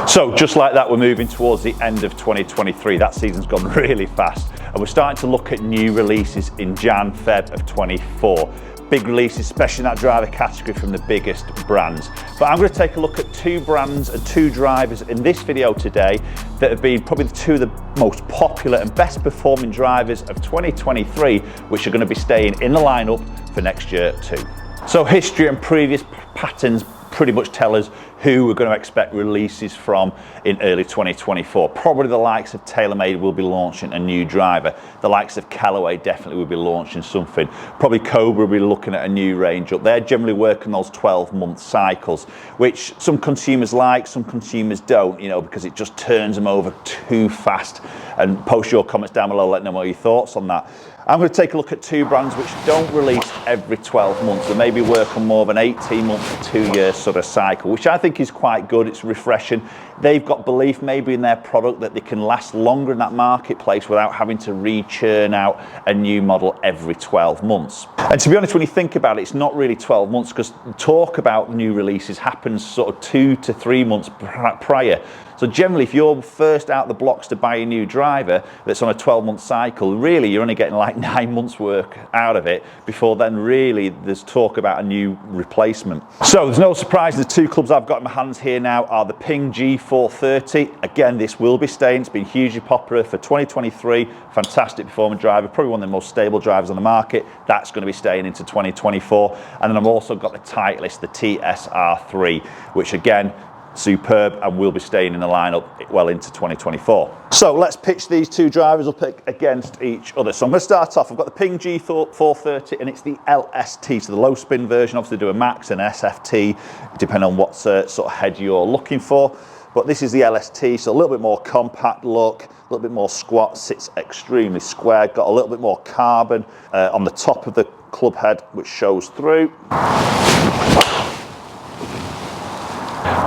So just like that, we're moving towards the end of 2023. That season's gone really fast, and we're starting to look at new releases in Jan, Feb of 24. Big releases, especially in that driver category from the biggest brands. But I'm going to take a look at two brands and two drivers in this video today that have been probably two of the most popular and best performing drivers of 2023, which are going to be staying in the lineup for next year too. So history and previous patterns pretty much tell us who we're going to expect releases from in early 2024. Probably the likes of TaylorMade will be launching a new driver. The likes of Callaway definitely will be launching something. Probably Cobra will be looking at a new range up. They're generally working those 12-month cycles, which some consumers like, some consumers don't, you know, because it just turns them over too fast. And post your comments down below, let me know what your thoughts on that. I'm going to take a look at two brands which don't release every 12 months. They maybe work on more of an 18-month to 2-year sort of cycle, which I think is quite good. It's refreshing. They've got belief maybe in their product that they can last longer in that marketplace without having to re-churn out a new model every 12 months. And to be honest, when you think about it, it's not really 12 months because talk about new releases happens sort of 2 to 3 months prior. So generally, if you're first out the blocks to buy a new driver that's on a 12-month cycle, really you're only getting like 9 months work out of it before then really there's talk about a new replacement. So there's no surprise, the two clubs I've got in my hands here now are the Ping G430. Again, this will be staying. It's been hugely popular for 2023. Fantastic performing driver, probably one of the most stable drivers on the market. That's going to be staying into 2024. And then I've also got the Titleist, the TSR3, which again, superb, and will be staying in the lineup well into 2024. So let's pitch these two drivers up against each other. So I'm going to start off, I've got the Ping G430 and it's the LST, so the low spin version. Obviously do a max and SFT depending on what sort of head you're looking for, but this is the LST, so a little bit more compact look, a little bit more squat, sits extremely square, got a little bit more carbon on the top of the club head which shows through.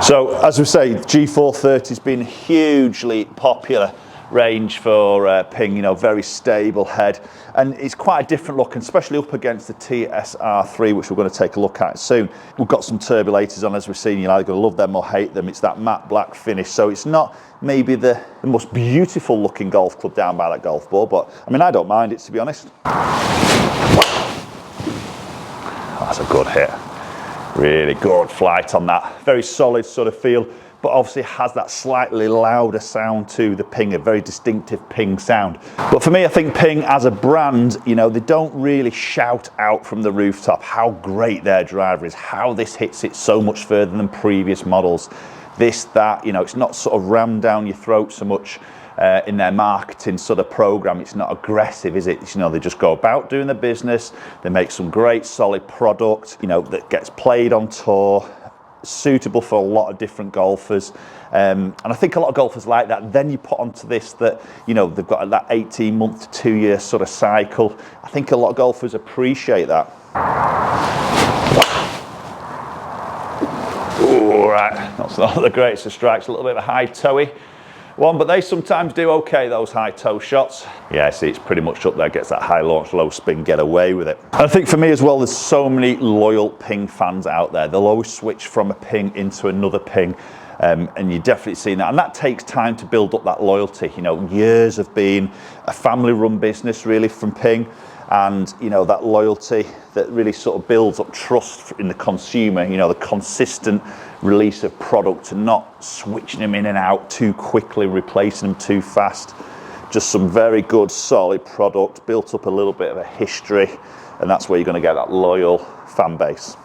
So as we say, G430 has been hugely popular range for Ping, you know, very stable head, and it's quite a different look, and especially up against the TSR3, which we're going to take a look at soon. We've got some turbulators on, as we've seen. You're either going to love them or hate them. It's that matte black finish, so it's not maybe the most beautiful looking golf club down by that golf ball, but I mean, I don't mind it, to be honest. That's a good hit. Really good flight on that. Very solid sort of feel, but obviously has that slightly louder sound to the Ping, a very distinctive Ping sound. But for me, I think Ping as a brand, you know, they don't really shout out from the rooftop how great their driver is, how this hits it so much further than previous models. This, that, you know, it's not sort of rammed down your throat so much. In their marketing sort of program, it's not aggressive, is it? You know, they just go about doing the business. They make some great solid product, you know, that gets played on tour, suitable for a lot of different golfers. And I think a lot of golfers like that. Then you put onto this that, you know, they've got that 18-month to 2-year sort of cycle. I think a lot of golfers appreciate that. All right, that's not the greatest of strikes, a little bit of a high toey one, but they sometimes do okay, those high toe shots. Yeah, see, it's pretty much up there, gets that high launch, low spin, get away with it. And I think for me as well, there's so many loyal Ping fans out there. They'll always switch from a Ping into another Ping, and you're definitely seeing that. And that takes time to build up that loyalty. You know, years of being a family-run business, really, from Ping. And, you know, that loyalty that really sort of builds up trust in the consumer, you know, the consistent release of product and not switching them in and out too quickly, replacing them too fast. Just some very good, solid product, built up a little bit of a history, and that's where you're going to get that loyal fan base.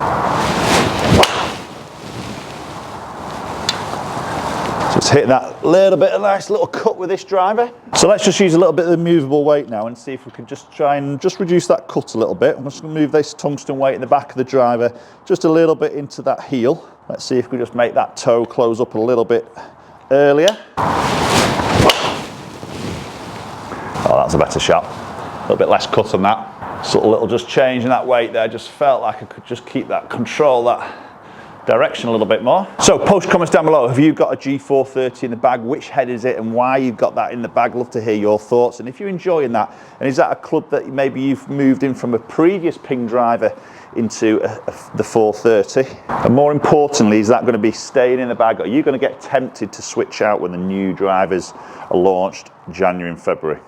Just hitting that little bit of nice little cut with this driver. So let's just use a little bit of the movable weight now and see if we can just try and just reduce that cut a little bit. I'm just going to move this tungsten weight in the back of the driver just a little bit into that heel. Let's see if we just make that toe close up a little bit earlier. Oh, that's a better shot. A little bit less cut on that. Sort of little just change in that weight there. Just felt like I could just keep that control, that direction a little bit more. So post comments down below, have you got a G430 in the bag? Which head is it and why you've got that in the bag? Love to hear your thoughts. And if you're enjoying that, and is that a club that maybe you've moved in from a previous Ping driver into the 430? And more importantly, is that going to be staying in the bag? Are you going to get tempted to switch out when the new drivers are launched January and February?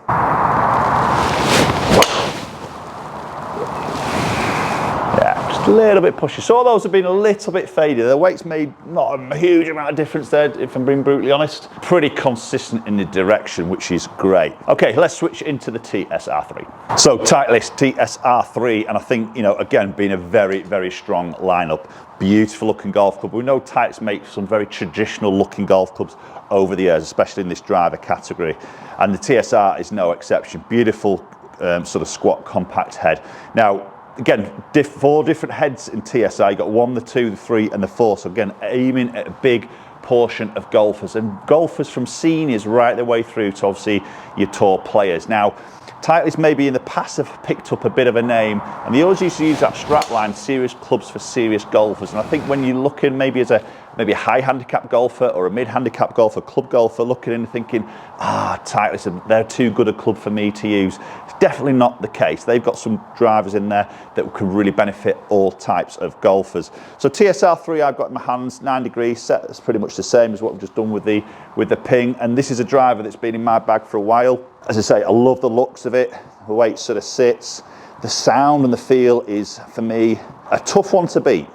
A little bit pushy. So all those have been a little bit faded. The weight's made not a huge amount of difference there, if I'm being brutally honest. Pretty consistent in the direction, which is great. Okay, let's switch into the TSR3. So Titleist TSR3, and I think, you know, again, being a very, very strong lineup. Beautiful looking golf club. We know Titleist makes some very traditional looking golf clubs over the years, especially in this driver category. And the TSR is no exception. Beautiful sort of squat compact head. Now, again, 4 different heads in TSR. You've got 1, the 2, the 3 and the 4. So again, aiming at a big portion of golfers, and golfers from seniors right the way through to obviously your tour players. Now, Titleist maybe in the past have picked up a bit of a name, and they always used to use that strapline, serious clubs for serious golfers. And I think when you're looking maybe as a high handicap golfer or a mid handicap golfer, club golfer, looking in and thinking, Titleist, they're too good a club for me to use. It's definitely not the case. They've got some drivers in there that could really benefit all types of golfers. So TSR3 I've got in my hands, 9 degrees set. It's pretty much the same as what we've just done with the Ping. And this is a driver that's been in my bag for a while. As I say, I love the looks of it. The way it sort of sits. The sound and the feel is, for me, a tough one to beat.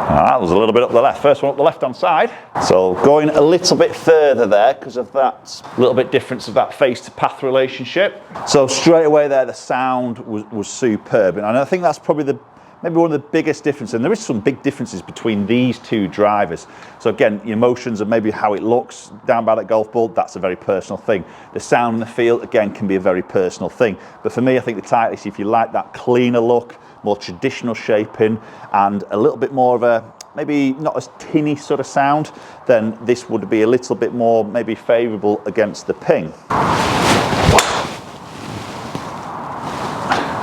That was a little bit up the left. First one up the left-hand side. So going a little bit further there because of that little bit difference of that face-to-path relationship. So straight away there, the sound was superb. And I think that's probably maybe one of the biggest differences. And there is some big differences between these two drivers. So again, the emotions of maybe how it looks down by that golf ball, that's a very personal thing. The sound and the feel, again, can be a very personal thing. But for me, I think the Titleist, if you like that cleaner look, more traditional shaping, and a little bit more of a, maybe not as tinny sort of sound, then this would be a little bit more maybe favourable against the Ping.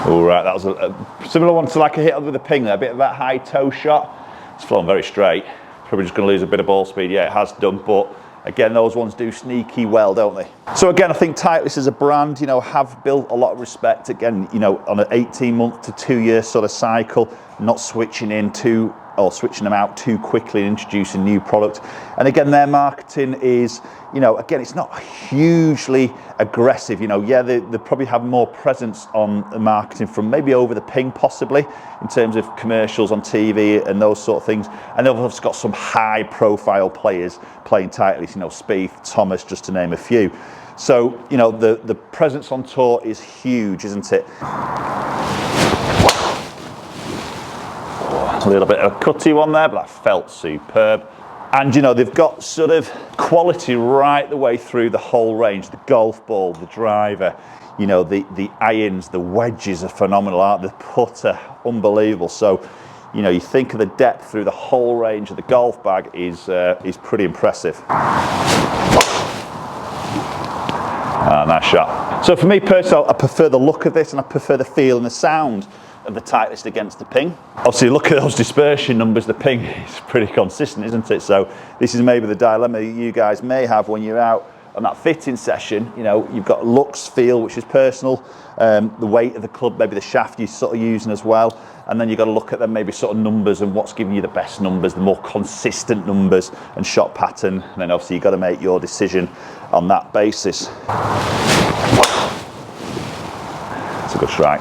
All right, that was a similar one to like a hit with the Ping there, a bit of that high toe shot. It's flown very straight. Probably just going to lose a bit of ball speed. Yeah, it has done, but again, those ones do sneaky well, don't they? So again, I think Titleist as a brand, you know, have built a lot of respect. Again, you know, on an 18-month to 2-year sort of cycle, not switching them out too quickly and introducing new product. And again, their marketing is, you know, again, it's not hugely aggressive. You know, yeah, they probably have more presence on the marketing from maybe over the Ping possibly in terms of commercials on TV and those sort of things. And they've also got some high profile players playing Titleist, you know, Spieth, Thomas, just to name a few. So, you know, the presence on tour is huge, isn't it? A little bit of a cutty one there, but that felt superb. And you know, they've got sort of quality right the way through the whole range. The golf ball, the driver, you know, the irons, the wedges are phenomenal, aren't they? The putter, unbelievable. So, you know, you think of the depth through the whole range of the golf bag is pretty impressive. Nice shot. So for me personally, I prefer the look of this, and I prefer the feel and the sound of the Titleist against the Ping. Obviously, look at those dispersion numbers. The Ping is pretty consistent, isn't it? So this is maybe the dilemma you guys may have when you're out on that fitting session. You know, you've got looks, feel, which is personal, the weight of the club, maybe the shaft you're sort of using as well, and then you've got to look at them maybe sort of numbers and what's giving you the best numbers, the more consistent numbers and shot pattern, and then obviously you've got to make your decision on that basis. It's a good strike.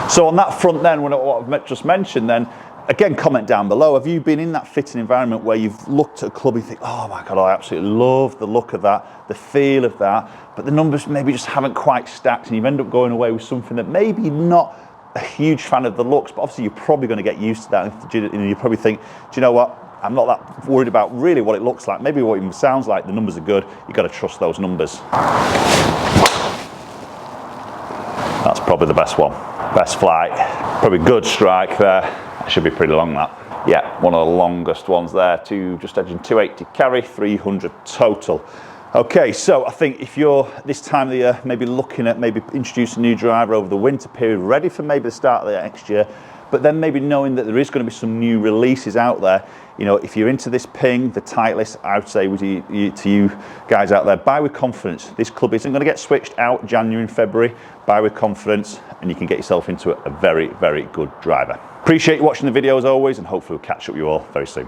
So on that front then, what I've just mentioned then, again, comment down below. Have you been in that fitting environment where you've looked at a club and you think, oh my God, I absolutely love the look of that, the feel of that, but the numbers maybe just haven't quite stacked, and you've ended up going away with something that maybe not a huge fan of the looks, but obviously you're probably going to get used to that. And you probably think, do you know what? I'm not that worried about really what it looks like, maybe what it sounds like. The numbers are good. You've got to trust those numbers. That's probably the best one. Best flight. Probably good strike there. That should be pretty long, that. Yeah, one of the longest ones there, just edging 280 carry, 300 total. Okay, so I think if you're this time of the year maybe looking at maybe introducing a new driver over the winter period, ready for maybe the start of the next year, but then maybe knowing that there is going to be some new releases out there. You know, if you're into this Ping, the Titleist, I would say to you guys out there, buy with confidence. This club isn't going to get switched out January and February. Buy with confidence and you can get yourself into a very, very good driver. Appreciate you watching the video as always, and hopefully we'll catch up with you all very soon.